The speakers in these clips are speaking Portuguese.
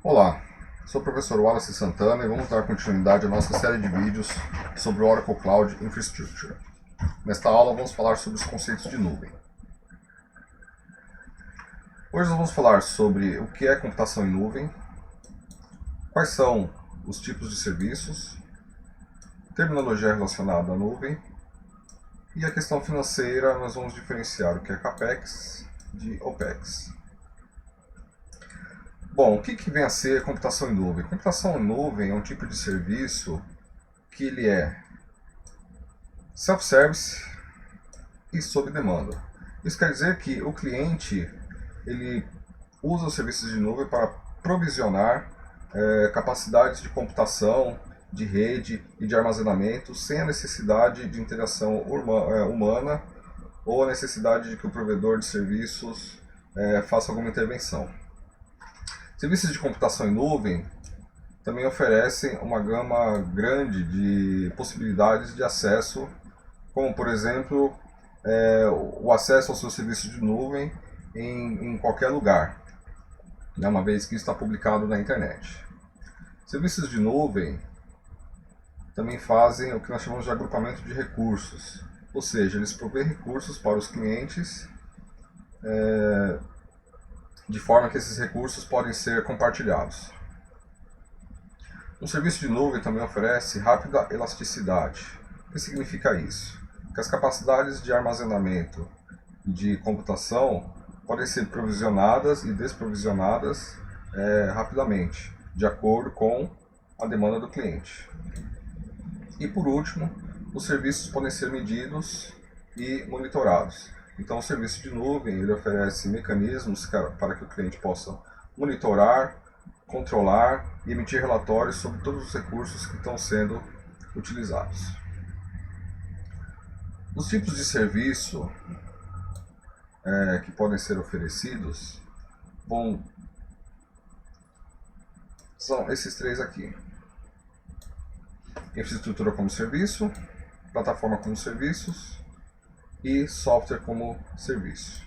Olá, sou o professor Wallace Santana e vamos dar continuidade à nossa série de vídeos sobre o Oracle Cloud Infrastructure. Nesta aula vamos falar sobre os conceitos de nuvem. Hoje nós vamos falar sobre o que é computação em nuvem, quais são os tipos de serviços, terminologia relacionada à nuvem e a questão financeira. Nós vamos diferenciar o que é CAPEX de OPEX. Bom, o que vem a ser computação em nuvem? Computação em nuvem é um tipo de serviço que ele é self-service e sob demanda. Isso quer dizer que o cliente ele usa os serviços de nuvem para provisionar capacidades de computação, de rede e de armazenamento sem a necessidade de interação humana ou a necessidade de que o provedor de serviços faça alguma intervenção. Serviços de computação em nuvem também oferecem uma gama grande de possibilidades de acesso, como por exemplo o acesso aos seus serviços de nuvem em qualquer lugar, né, uma vez que está publicado na internet. Serviços de nuvem também fazem o que nós chamamos de agrupamento de recursos, ou seja, eles provêem recursos para os clientes de forma que esses recursos podem ser compartilhados. Um serviço de nuvem também oferece rápida elasticidade. O que significa isso? Que as capacidades de armazenamento e de computação podem ser provisionadas e desprovisionadas rapidamente, de acordo com a demanda do cliente. E por último, os serviços podem ser medidos e monitorados. Então o serviço de nuvem ele oferece mecanismos para que o cliente possa monitorar, controlar e emitir relatórios sobre todos os recursos que estão sendo utilizados. Os tipos de serviço que podem ser oferecidos são esses três aqui: infraestrutura como serviço, plataforma como serviços e software como serviço.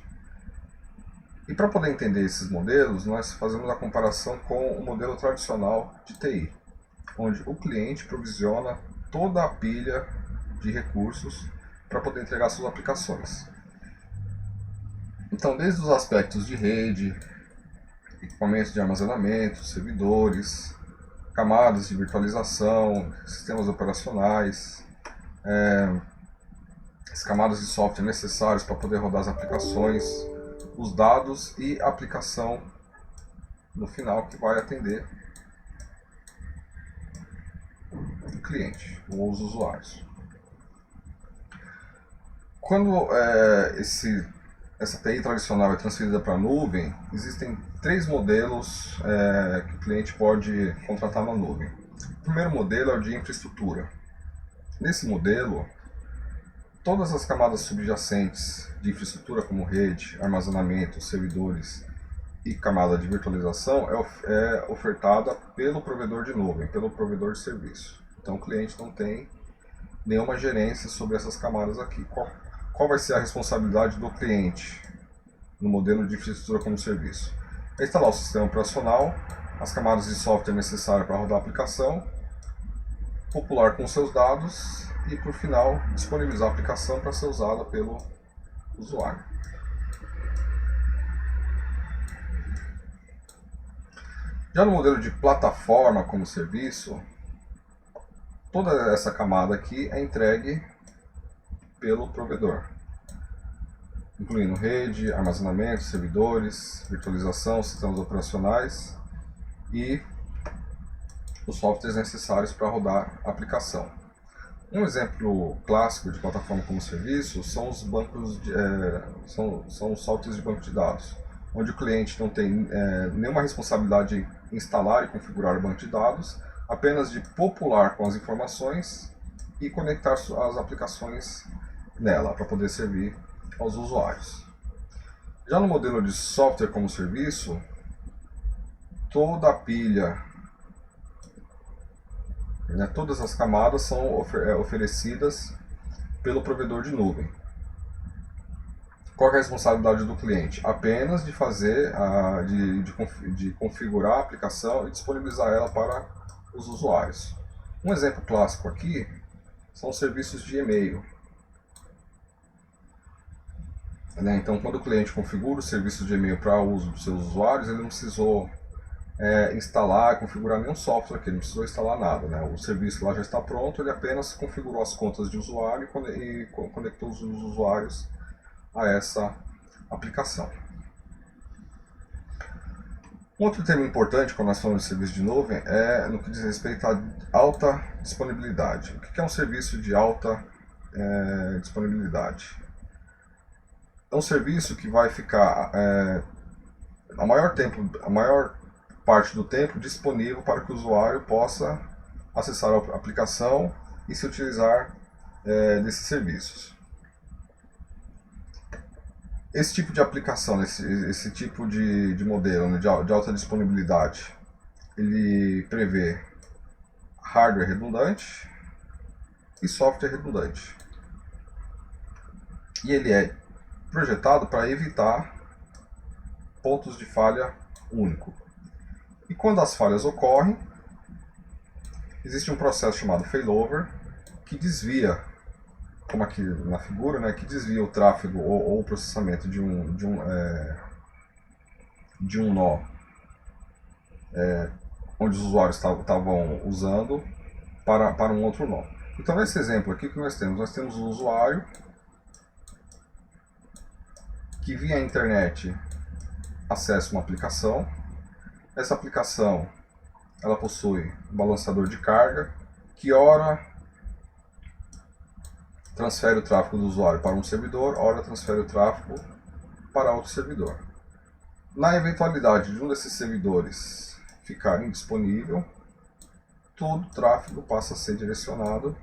E para poder entender esses modelos, nós fazemos a comparação com o modelo tradicional de TI, onde o cliente provisiona toda a pilha de recursos para poder entregar suas aplicações. Então, desde os aspectos de rede, equipamentos de armazenamento, servidores, camadas de virtualização, sistemas operacionais, as camadas de software necessárias para poder rodar as aplicações, os dados e a aplicação no final que vai atender o cliente ou os usuários. Quando essa TI tradicional é transferida para a nuvem, existem três modelos que o cliente pode contratar na nuvem. O primeiro modelo é o de infraestrutura. Nesse modelo, todas as camadas subjacentes de infraestrutura como rede, armazenamento, servidores e camada de virtualização é ofertada pelo provedor de nuvem, pelo provedor de serviço. Então o cliente não tem nenhuma gerência sobre essas camadas aqui. Qual vai ser a responsabilidade do cliente no modelo de infraestrutura como serviço? É instalar o sistema operacional, as camadas de software necessárias para rodar a aplicação, popular com seus dados e, por final, disponibilizar a aplicação para ser usada pelo usuário. Já no modelo de plataforma como serviço, toda essa camada aqui é entregue pelo provedor, incluindo rede, armazenamento, servidores, virtualização, sistemas operacionais e os softwares necessários para rodar a aplicação. Um exemplo clássico de plataforma como serviço são os bancos são os softwares de banco de dados, onde o cliente não tem nenhuma responsabilidade em instalar e configurar o banco de dados, apenas de popular com as informações e conectar as aplicações nela para poder servir aos usuários. Já no modelo de software como serviço, toda a pilha, todas as camadas são oferecidas pelo provedor de nuvem. Qual é a responsabilidade do cliente? Apenas de fazer, de configurar a aplicação e disponibilizar ela para os usuários. Um exemplo clássico aqui são os serviços de e-mail. Então, quando o cliente configura o serviço de e-mail para uso dos seus usuários, ele não precisou instalar, configurar nenhum software aqui, não precisou instalar nada. O serviço lá já está pronto, ele apenas configurou as contas de usuário e conectou os usuários a essa aplicação. Um outro tema importante quando nós falamos de serviço de nuvem é no que diz respeito à alta disponibilidade. O que é um serviço de alta disponibilidade? É um serviço que vai ficar a maior parte do tempo disponível para que o usuário possa acessar a aplicação e se utilizar desses serviços. Esse tipo de aplicação, esse tipo de modelo de alta disponibilidade, ele prevê hardware redundante e software redundante. E ele é projetado para evitar pontos de falha único. E quando as falhas ocorrem, existe um processo chamado failover que desvia, como aqui na figura, que desvia o tráfego ou o processamento de um nó onde os usuários estavam usando para um outro nó. Então, nesse exemplo aqui, o que nós temos? Nós temos o usuário que via internet acessa uma aplicação. Essa aplicação ela possui um balanceador de carga que ora transfere o tráfego do usuário para um servidor, ora transfere o tráfego para outro servidor. Na eventualidade de um desses servidores ficar indisponível, todo o tráfego passa a ser direcionado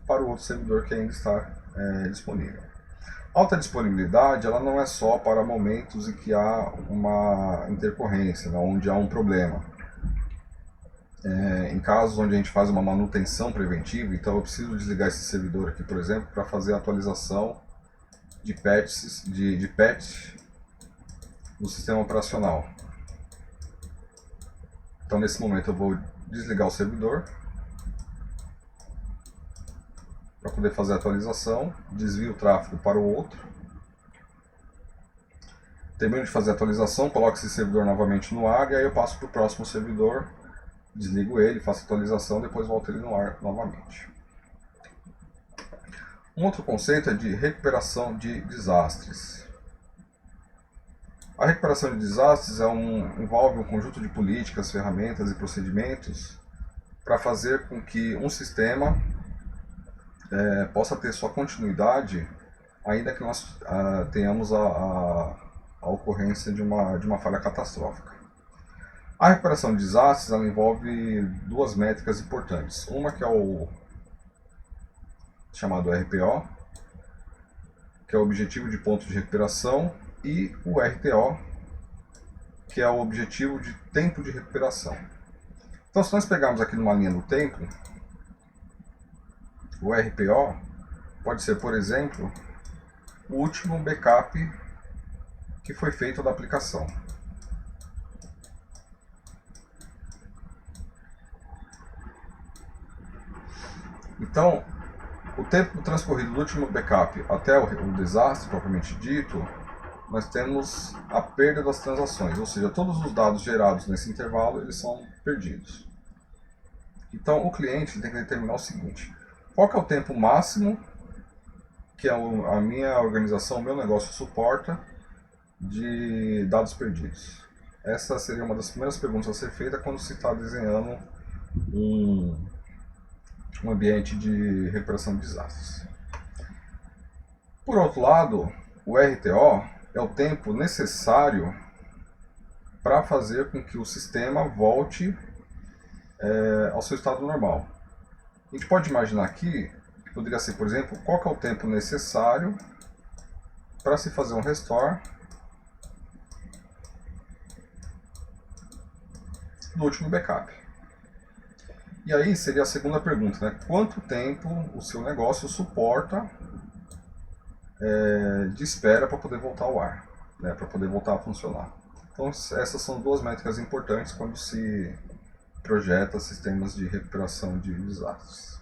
para o outro servidor que ainda está disponível. Alta disponibilidade ela não é só para momentos em que há uma intercorrência, onde há um problema. Em casos onde a gente faz uma manutenção preventiva, então eu preciso desligar esse servidor aqui, por exemplo, para fazer a atualização de patch no sistema operacional. Então nesse momento eu vou desligar o servidor para poder fazer a atualização, desvio o tráfego para o outro, termino de fazer a atualização, coloco esse servidor novamente no ar e aí eu passo para o próximo servidor, desligo ele, faço a atualização, depois volto ele no ar novamente. Um outro conceito é de recuperação de desastres. A recuperação de desastres envolve um conjunto de políticas, ferramentas e procedimentos para fazer com que um sistema possa ter sua continuidade, ainda que nós tenhamos a ocorrência de uma falha catastrófica. A recuperação de desastres ela envolve duas métricas importantes. Uma que é o chamado RPO, que é o objetivo de ponto de recuperação, e o RTO, que é o objetivo de tempo de recuperação. Então, se nós pegarmos aqui numa linha do tempo, o RPO pode ser, por exemplo, o último backup que foi feito da aplicação. Então, o tempo transcorrido do último backup até o desastre propriamente dito, nós temos a perda das transações, ou seja, todos os dados gerados nesse intervalo eles são perdidos. Então, o cliente tem que determinar o seguinte: qual que é o tempo máximo que a minha organização, o meu negócio suporta de dados perdidos? Essa seria uma das primeiras perguntas a ser feita quando se está desenhando um ambiente de recuperação de desastres. Por outro lado, o RTO é o tempo necessário para fazer com que o sistema volte ao seu estado normal. A gente pode imaginar aqui que poderia ser, por exemplo, qual que é o tempo necessário para se fazer um restore do último backup. E aí seria a segunda pergunta, Quanto tempo o seu negócio suporta de espera para poder voltar ao ar, né, para poder voltar a funcionar. Então essas são duas métricas importantes quando se projeta sistemas de recuperação de desastres.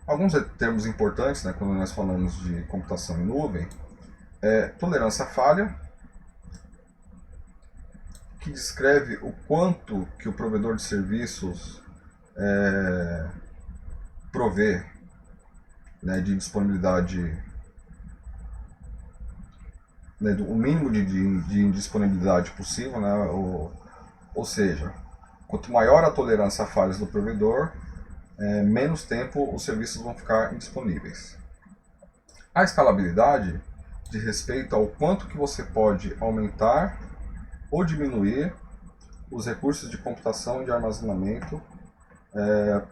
Alguns termos importantes, né, quando nós falamos de computação em nuvem, é tolerância à falha, que descreve o quanto que o provedor de serviços provê, né, de disponibilidade, né, o mínimo de disponibilidade possível, né, ou seja, quanto maior a tolerância a falhas do provedor, menos tempo os serviços vão ficar indisponíveis. A escalabilidade diz respeito ao quanto que você pode aumentar ou diminuir os recursos de computação e de armazenamento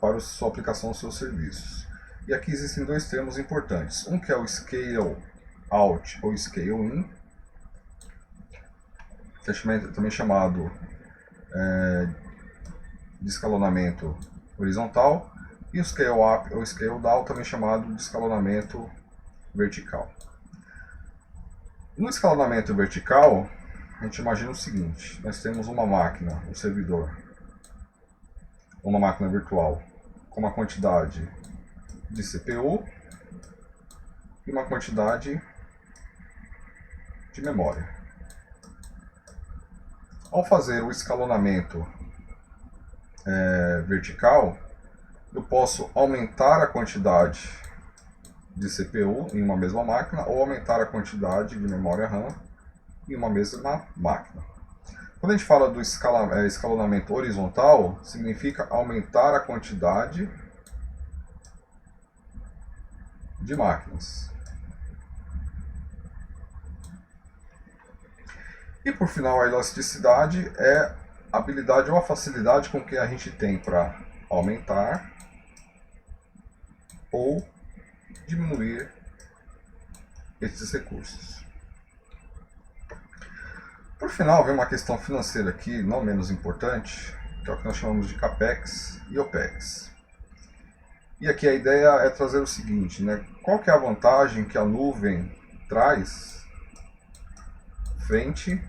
para a sua aplicação aos seus serviços. E aqui existem dois termos importantes. Um que é o scale out ou scale in, que é também chamado de escalonamento horizontal, e o scale up ou scale down, também chamado de escalonamento vertical. No escalonamento vertical, a gente imagina o seguinte: nós temos uma máquina, um servidor, uma máquina virtual, com uma quantidade de CPU e uma quantidade de memória. Ao fazer o escalonamento vertical, eu posso aumentar a quantidade de CPU em uma mesma máquina ou aumentar a quantidade de memória RAM em uma mesma máquina. Quando a gente fala do escalonamento horizontal, significa aumentar a quantidade de máquinas. E por final, a elasticidade é a habilidade ou a facilidade com que a gente tem para aumentar ou diminuir esses recursos. Por final, vem uma questão financeira aqui, não menos importante, que é o que nós chamamos de CAPEX e OPEX. E aqui a ideia é trazer o seguinte, né? Qual que é a vantagem que a nuvem traz frente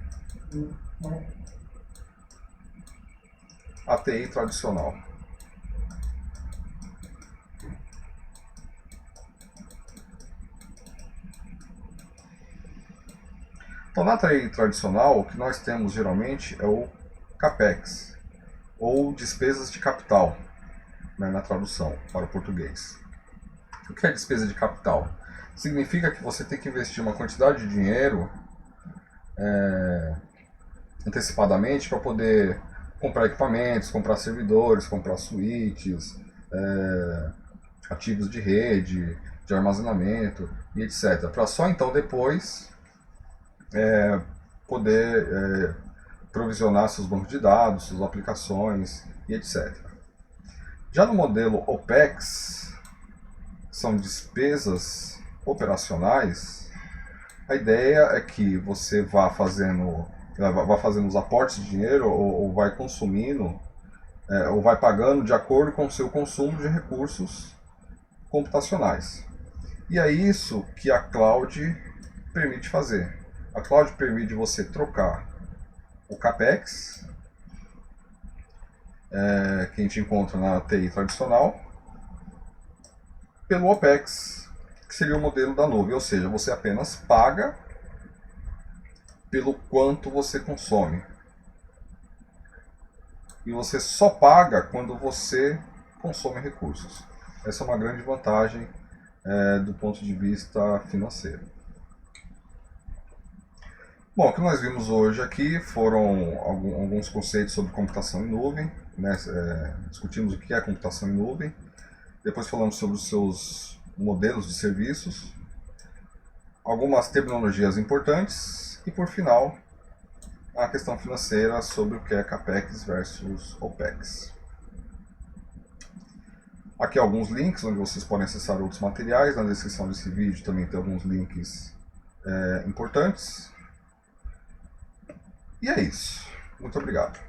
à TI tradicional? Então, na TI tradicional, o que nós temos geralmente é o CAPEX, ou despesas de capital, né, na tradução para o português. O que é despesa de capital? Significa que você tem que investir uma quantidade de dinheiro antecipadamente para poder comprar equipamentos, comprar servidores, comprar switches, ativos de rede, de armazenamento e etc. Para só então depois poder provisionar seus bancos de dados, suas aplicações e etc. Já no modelo OPEX, são despesas operacionais, a ideia é que você vá fazendo os aportes de dinheiro ou vai consumindo ou vai pagando de acordo com o seu consumo de recursos computacionais. E é isso que a cloud permite fazer. A cloud permite você trocar o CAPEX, que a gente encontra na TI tradicional, pelo OPEX, que seria o modelo da nuvem, ou seja, você apenas paga pelo quanto você consome. E você só paga quando você consome recursos. Essa é uma grande vantagem do ponto de vista financeiro. Bom, o que nós vimos hoje aqui foram alguns conceitos sobre computação em nuvem, né? Discutimos o que é computação em nuvem, depois falamos sobre os seus modelos de serviços, algumas terminologias importantes e, por final, a questão financeira sobre o que é CAPEX versus OPEX. Aqui alguns links onde vocês podem acessar outros materiais. Na descrição desse vídeo também tem alguns links importantes. E é isso. Muito obrigado.